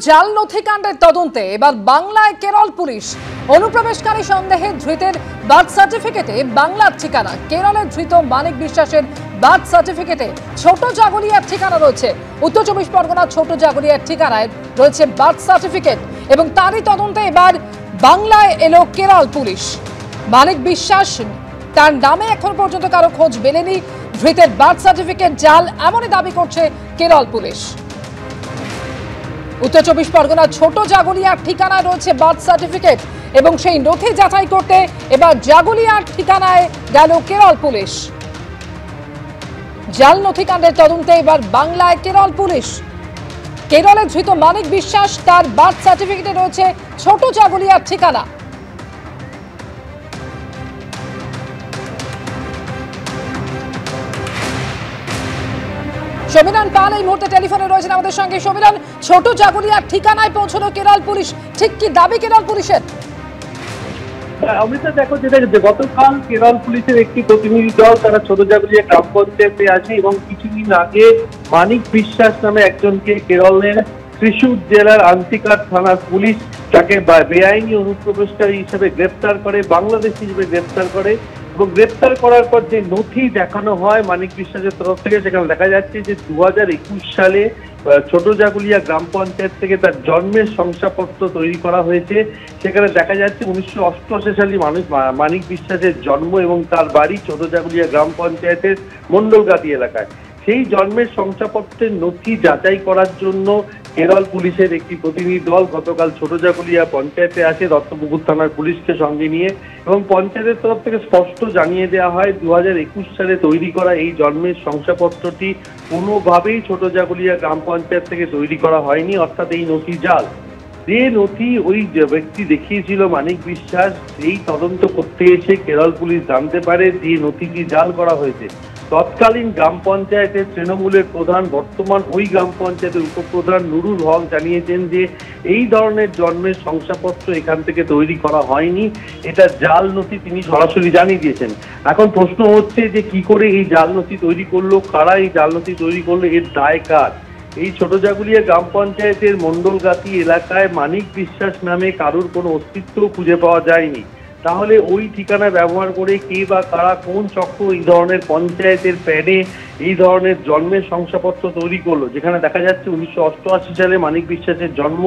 জাল নথিকাণ্ডের তদন্তে এবার বাংলায় কেরল পুলিশ। অনুপ্রবেশকারী সন্দেহে ধৃতের বার্থ সার্টিফিকেটে বাংলার ঠিকানা। কেরলের ধৃত মানিক বিশ্বাসের বার্থ সার্টিফিকেটে ছোট জাগুলিয়ার ঠিকানা রয়েছে। উত্তর 24 পরগনা ছোট জাগুলিয়ার ঠিকানায় রয়েছে বার্থ সার্টিফিকেট এবং তারই তদন্তে এবার বাংলায় এলো কেরল পুলিশ। মানিক বিশ্বাস তার নামে এখন পর্যন্ত কারো খোঁজ মেলেনি। ধৃতের বার্থ সার্টিফিকেট জাল এমনই দাবি করছে কেরল পুলিশ। উত্তর 24 পরগনা ছোট জাগুলিয়ার ঠিকানায় রয়েছে বার্থ সার্টিফিকেট এবং সেই নথি যাচাই করতে এবার জাগুলিয়ার ঠিকানায় গেল কেরল পুলিশ। জাল নথিকাণ্ডের তদন্তে এবার বাংলায় কেরল পুলিশ। কেরলে ধৃত মানিক বিশ্বাস তার বার্থ সার্টিফিকেটে রয়েছে ছোট জাগুলিয়ার ঠিকানা। সমীরণ পাল এই মুহূর্তে টেলিফোনে রয়েছেন আমাদের সঙ্গে। সমীরণ, ছোট জাগুলিয়ার ঠিকানায় পৌঁছলো কেরল পুলিশ, ঠিক কি দাবি কেরল পুলিশের? অমৃতা, দেখো, যেটা গতকাল কেরল পুলিশের একটি প্রতিনিধি দল তারা ছোট জাগুলিয়া গ্রাম পঞ্চায়েতে আসে এবং কিছুদিন আগে মানিক বিশ্বাস নামে একজনকে কেরলের ত্রিশূর জেলার আন্তিকার থানার পুলিশ তাকে বেআইনি অনুপ্রবেশকারী হিসেবে গ্রেপ্তার করে, বাংলাদেশ হিসেবে গ্রেপ্তার করে এবং গ্রেপ্তার করার পর যে নথি দেখানো হয় মানিক বিশ্বাসের তরফ থেকে, সেখানে দেখা যাচ্ছে যে 2021 সালে ছোট জাগুলিয়া গ্রাম পঞ্চায়েত থেকে তার জন্মের শংসাপত্র তৈরি করা হয়েছে। সেখানে দেখা যাচ্ছে 1988 সালে মানিক বিশ্বাসের জন্ম এবং তার বাড়ি ছোট জাগুলিয়া গ্রাম পঞ্চায়েতের মন্ডলগাতি এলাকায়। সেই জন্মের শংসাপত্রের নথি যাচাই করার জন্য কেরল পুলিশের একটি প্রতিনিধি দল গতকাল ছোট জাগুলিয়া পঞ্চায়েতে আসে দত্তপুকুর থানার পুলিশকে সঙ্গে নিয়ে এবং পঞ্চায়েতের তরফ থেকে স্পষ্ট জানিয়ে দেওয়া হয় 2021 সালে তৈরি করা এই জন্মের শংসাপত্রটি কোনোভাবেই ছোট জাগুলিয়া গ্রাম পঞ্চায়েত থেকে তৈরি করা হয়নি, অর্থাৎ এই নথি জাল। যে নথি ওই ব্যক্তি দেখিয়েছিল মানিক বিশ্বাস, সেই তদন্ত করতে এসে কেরল পুলিশ জানতে পারে যে নথিটি জাল করা হয়েছে। তৎকালীন গ্রাম পঞ্চায়েতের তৃণমূলের প্রধান, বর্তমান ওই গ্রাম পঞ্চায়েতের উপপ্রধান নুরুল হক জানিয়েছেন যে এই ধরনের জন্মের শংসাপত্র এখান থেকে তৈরি করা হয়নি, এটা জাল নথি, তিনি সরাসরি জানিয়ে দিয়েছেন। এখন প্রশ্ন হচ্ছে যে কি করে এই জাল নথি তৈরি করলো, কারা এই জাল নথি তৈরি করলো, এর দায় কার? এই ছোট জাগুলিয়া গ্রাম পঞ্চায়েতের মন্ডলগাতি এলাকায় মানিক বিশ্বাস নামে কারোর কোনো অস্তিত্ব খুঁজে পাওয়া যায়নি। তাহলে ওই ঠিকানা ব্যবহার করে কে বা কারা, কোন চক্র এই ধরনের পঞ্চায়েতের প্যাডে এই ধরনের জন্মের শংসাপত্র তৈরি করলো? যেখানে দেখা যাচ্ছে 1988 সালে মানিক বিশ্বাসের জন্ম,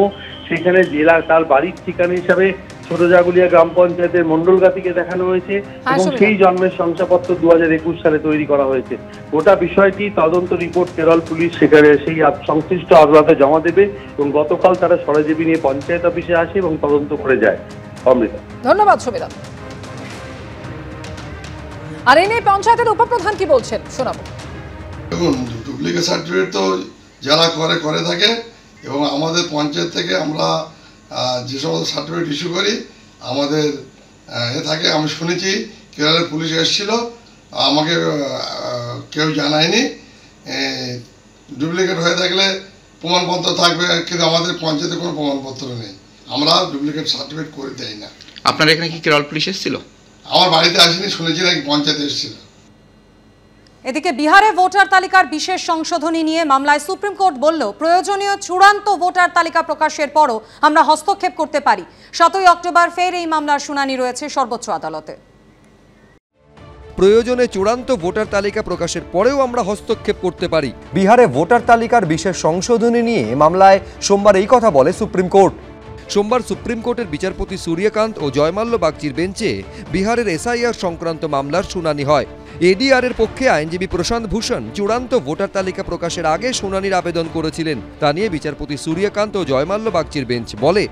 সেখানে জেলা তার বাড়ির ঠিকানা হিসাবে ছোট জাগুলিয়া গ্রাম পঞ্চায়েতের মন্ডলগাতিকে দেখানো হয়েছে এবং সেই জন্মের শংসাপত্র 2021 সালে তৈরি করা হয়েছে। গোটা বিষয়টি তদন্ত রিপোর্ট কেরল পুলিশ সেখানে সেই সংশ্লিষ্ট আদালতে জমা দেবে এবং গতকাল তারা সরেজমিনে নিয়ে পঞ্চায়েত অফিসে আসে এবং তদন্ত করে যায়। অমৃতা, ধন্যবাদ সমীরণ। আর এই নিয়ে পঞ্চায়েতের উপপ্রধান কি বলছেন শোনাবো। দেখুন, ডুপ্লিকেট সার্টিফিকেট তো যারা করে থাকে এবং আমাদের পঞ্চায়েত থেকে আমরা যে সমস্ত সার্টিফিকেট ইস্যু করি আমাদের থাকে। আমি শুনেছি কেরলের পুলিশ এসেছিল, আমাকে কেউ জানায়নি। ডুপ্লিকেট হয়ে থাকলে প্রমাণপত্র থাকবে, কিন্তু আমাদের পঞ্চায়েতে কোনো প্রমাণপত্র নেই, আমরা ডুপ্লিকেট সার্টিফিকেট করে দেই না। আপনার এখানে কি কেরল পুলিশ এসেছিল? আমার বাড়িতে আসেনি, শুনেছি নাকি পঞ্চায়েতে এসেছিল। এদিকে বিহারে ভোটার তালিকার বিশেষ সংশোধনী নিয়ে মামলায় সুপ্রিম কোর্ট বলল, প্রয়োজনীয় চূড়ান্ত ভোটার তালিকা প্রকাশের পরও আমরা হস্তক্ষেপ করতে পারি। 7 অক্টোবর ফের এই মামলার শুনানি রয়েছে সর্বোচ্চ আদালতে। প্রয়োজনে চূড়ান্ত ভোটার তালিকা প্রকাশের পরেও আমরা হস্তক্ষেপ করতে পারি। বিহারে ভোটার তালিকার বিশেষ সংশোধনী নিয়ে মামলায় সোমবার এই কথা বলে সুপ্রিম কোর্ট। সোমবার সুপ্রিম কোর্টের বিচারপতি সূর্যকান্ত ও জয়মাল্য বাগচির বেঞ্চে বিহারের এসআইআর সংক্রান্ত মামলার শুনানি হয়। এডিআর এর পক্ষে আইনজীবী প্রশান্ত ভূষণ চূড়ান্ত ভোটার তালিকা প্রকাশের আগে শুনানির আবেদন করেছিলেন। তা নিয়ে বিচারপতি সূর্যকান্ত ও জয়মাল্য বাগচির বেঞ্চ বলে,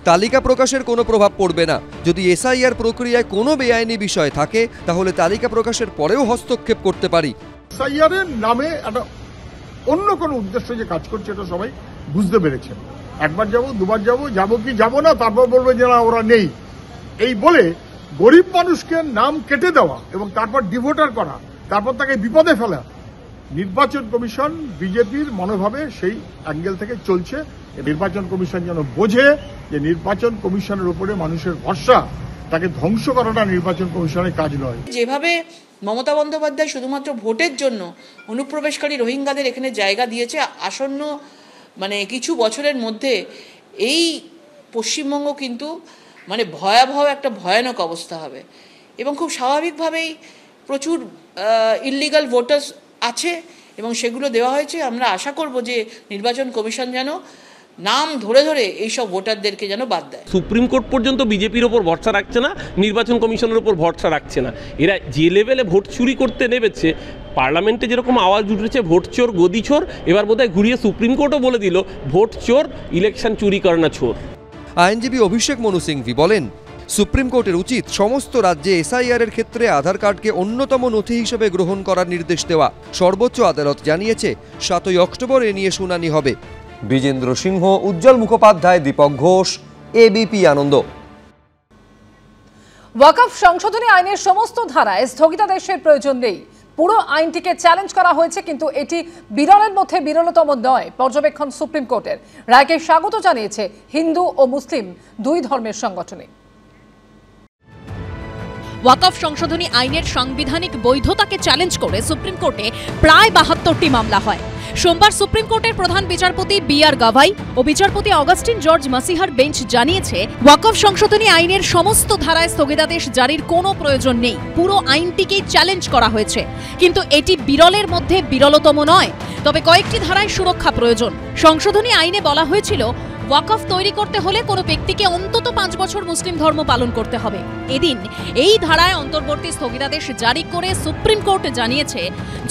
তালিকা প্রকাশের কোনো প্রভাব পড়বে না। যদি এসআইআর প্রক্রিয়ায় কোনো বেআইনি বিষয় থাকে তাহলে তালিকা প্রকাশের পরেও হস্তক্ষেপ করতে পারি। এসআইআর এর নামে একটা অন্য কোনো উদ্দেশ্য যে কাজ করছে এটা সবাই বুঝতে পেরেছে। একবার যাবো, দুবার যাবো কি যাবো না, তারপর বলবে যে না ওরা নেই, এই বলে গরিব মানুষকে নাম কেটে দেওয়া এবং তারপর ডিভোটার করা, তারপর তাকে বিপদে ফেলা, নির্বাচন কমিশন বিজেপির মনোভাবে সেই অ্যাঙ্গেল থেকে চলছে। নির্বাচন কমিশন যেন বোঝে যে নির্বাচন কমিশনের উপরে মানুষের ভরসা, তাকে ধ্বংস করাটা নির্বাচন কমিশনের কাজ নয়। যেভাবে মমতা বন্দ্যোপাধ্যায় শুধুমাত্র ভোটের জন্য অনুপ্রবেশকারী রোহিঙ্গাদের এখানে জায়গা দিয়েছে, আসন্ন কিছু বছরের মধ্যে এই পশ্চিমবঙ্গ কিন্তু মানে ভয়াবহ একটা ভয়ানক অবস্থা হবে এবং খুব স্বাভাবিকভাবেই প্রচুর ইললিগাল ভোটার্স আছে এবং সেগুলো দেওয়া হয়েছে। আমরা আশা করব যে নির্বাচন কমিশন যেন নাম ধরে ধরে এইসব ভোটারদেরকে যেন বাদ দেয়। সুপ্রিম কোর্ট পর্যন্ত বিজেপির ওপর ভরসা রাখছে না, নির্বাচন কমিশনের ওপর ভরসা রাখছে না। এরা যে লেভেলে ভোট চুরি করতে নেমেছে, পার্লামেন্টে যেরকম আওয়াজ উঠেছে ভোট চোর গদি চোর, এবার বোধহয় ঘুরিয়ে সুপ্রিম কোর্টও বলে দিল ভোট চোর, ইলেকশন চুরি করে না চোর। আইনজীবী অভিষেক মনু সিংভি বলেন, সুপ্রিম কোর্টের উচিত সমস্ত রাজ্যে এসআইআর এর ক্ষেত্রে আধার কার্ডকে অন্যতম নথি হিসেবে গ্রহণ করার নির্দেশ দেওয়া। সর্বোচ্চ আদালত জানিয়েছে 7ই অক্টোবর এ নিয়ে শুনানি হবে। বিজেন্দ্র সিংহ, উজ্জ্বল মুখোপাধ্যায়, দীপক ঘোষ, এবিপি আনন্দ। ওয়াকফ সংশোধনী আইনের সমস্ত ধারায় স্থগিতাদেশের প্রয়োজন নেই। পুরো আইনটিকে চ্যালেঞ্জ করা হয়েছে, কিন্তু এটি বিরলের মধ্যে বিরলতম নয়। পর্যবেক্ষণ সুপ্রিম কোর্টের রায়কে স্বাগত জানিয়েছে হিন্দু ও মুসলিম দুই ধর্মের সংগঠনে। ওয়াকফ সংশোধনী আইনের সাংবিধানিক বৈধতাকে চ্যালেঞ্জ করে সুপ্রিম কোর্টে প্রায় 72টি মামলা হয়। সোমবার সুপ্রিম কোর্টের প্রধান বিচারপতি বি.আর. গাভাই ও বিচারপতি অগাস্টিন জর্জ মাসিহার বেঞ্চ জানিয়েছে, ওয়াকফ সংশোধনী আইনের সমস্ত ধারায় স্থগিতাদেশ জারির কোনো প্রয়োজন নেই। পুরো আইনটিকেই চ্যালেঞ্জ করা হয়েছে, কিন্তু এটি বিরলের মধ্যে বিরলতম নয়। তবে কয়েকটি ধারায় সুরক্ষা প্রয়োজন। সংশোধনী আইনে বলা হয়েছিল, ওয়াকফ তৈরি করতে হলে কোনো ব্যক্তিকে অন্তত 5 বছর মুসলিম ধর্ম পালন করতে হবে। এদিন এই ধারায় অন্তর্বর্তী স্থগিতাদেশ জারি করে সুপ্রিম কোর্ট জানিয়েছে,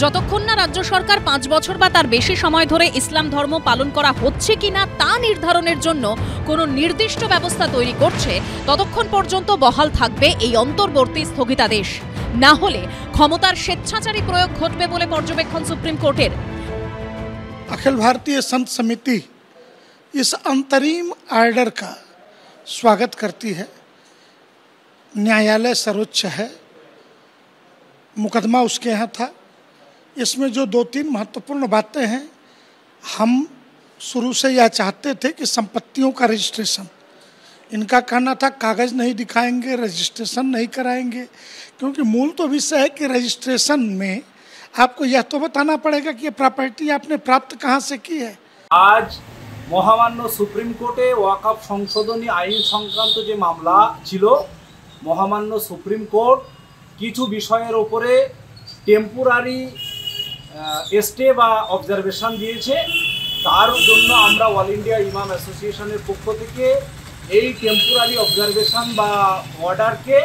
যতক্ষণ না রাজ্য সরকার 5 বছর বা তার বেশি সময় ধরে ইসলাম ধর্ম পালন করা হচ্ছে কিনা তা নির্ধারণের জন্য কোনো নির্দিষ্ট ব্যবস্থা তৈরি করছে, ততক্ষণ পর্যন্ত বহাল থাকবে এই অন্তর্বর্তী স্থগিতাদেশ। না হলে ক্ষমতার স্বেচ্ছাচারী প্রয়োগ ঘটবে বলে পর্যবেক্ষণ সুপ্রিম কোর্টের। अखिल भारतीय संत समिति इस अंतरिम आर्डर का स्वागत करती है। न्यायालय सर्वोच्च है, मुकदमा उसके यहाँ था। इसमें जो 2-3 महत्वपूर्ण बातें हैं, हम शुरू से यह चाहते थे कि संपत्तियों का रजिस्ट्रेशन, इनका कहना था कागज़ नहीं दिखाएंगे, रजिस्ट्रेशन नहीं कराएंगे, क्योंकि मूल तो विषय है कि रजिस्ट्रेशन में आपको यह तो बताना पड़ेगा कि ये प्रॉपर्टी आपने प्राप्त कहाँ से की है। आज মহামান্য সুপ্রিম কোর্টে ওয়াকফ সংশোধনী আইন সংক্রান্ত যে মামলা ছিল, মহামান্য সুপ্রিম কোর্ট কিছু বিষয়ের উপরে টেম্পোরারি স্টে বা অবজারভেশন দিয়েছে। তার জন্য আমরা অল ইন্ডিয়া ইমাম অ্যাসোসিয়েশনের পক্ষ থেকে এই টেম্পোরারি অবজারভেশন বা অর্ডারকে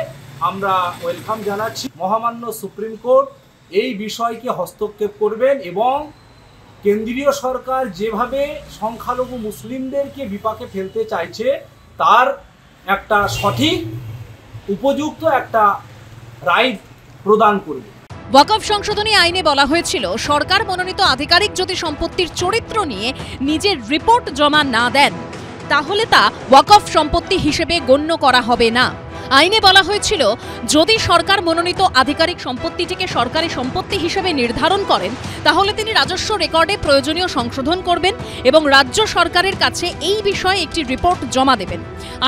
আমরা ওয়েলকাম জানাচ্ছি। মহামান্য সুপ্রিম কোর্ট এই বিষয়কে হস্তক্ষেপ করবেন এবং কেন্দ্রীয় সরকার যেভাবে সংখ্যালঘু মুসলিমদেরকে বিপাকে ফেলতে চাইছে তার একটা সঠিক উপযুক্ত একটা রায় প্রদান করবে। ওয়াকফ সংশোধনী আইনে বলা হয়েছিল, সরকার মনোনীত আধিকারিক যদি সম্পত্তির চরিত্র নিয়ে নিজের রিপোর্ট জমা না দেন, তাহলে তা ওয়াকফ সম্পত্তি হিসেবে গণ্য করা হবে না। আইনে বলা হয়েছিল, যদি সরকার মনোনীত আধিকারিক সম্পত্তিটিকে সরকারি সম্পত্তি হিসেবে নির্ধারণ করেন, তাহলে তিনি রাজস্ব রেকর্ডে প্রয়োজনীয় সংশোধন করবেন এবং রাজ্য সরকারের কাছে এই বিষয়ে একটি রিপোর্ট জমা দেবেন।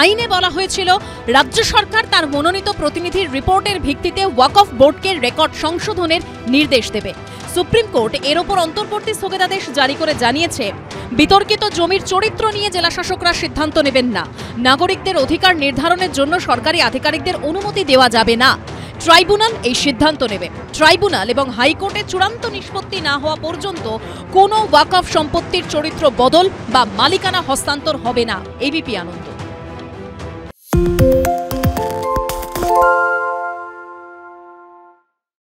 আইনে বলা হয়েছিল, রাজ্য সরকার তার মনোনীত প্রতিনিধির রিপোর্টের ভিত্তিতে ওয়াকফ বোর্ডকে রেকর্ড সংশোধনের নির্দেশ দেবে। সুপ্রিম কোর্ট এর ওপর অন্তর্বর্তী স্থগিতাদেশ জারি করে জানিয়েছে, বিতর্কিত জমির চরিত্র নিয়ে জেলাশাসকরা সিদ্ধান্ত নেবেন না। নাগরিকদের অধিকার নির্ধারণের জন্য সরকারি আধিকারিকদের অনুমতি দেওয়া যাবে না। ট্রাইব্যুনাল এই সিদ্ধান্ত নেবে। ট্রাইব্যুনাল এবং হাইকোর্টে চূড়ান্ত নিষ্পত্তি না হওয়া পর্যন্ত কোনো ওয়াকফ সম্পত্তির চরিত্র বদল বা মালিকানা হস্তান্তর হবে না। এবিপি আনন্দ।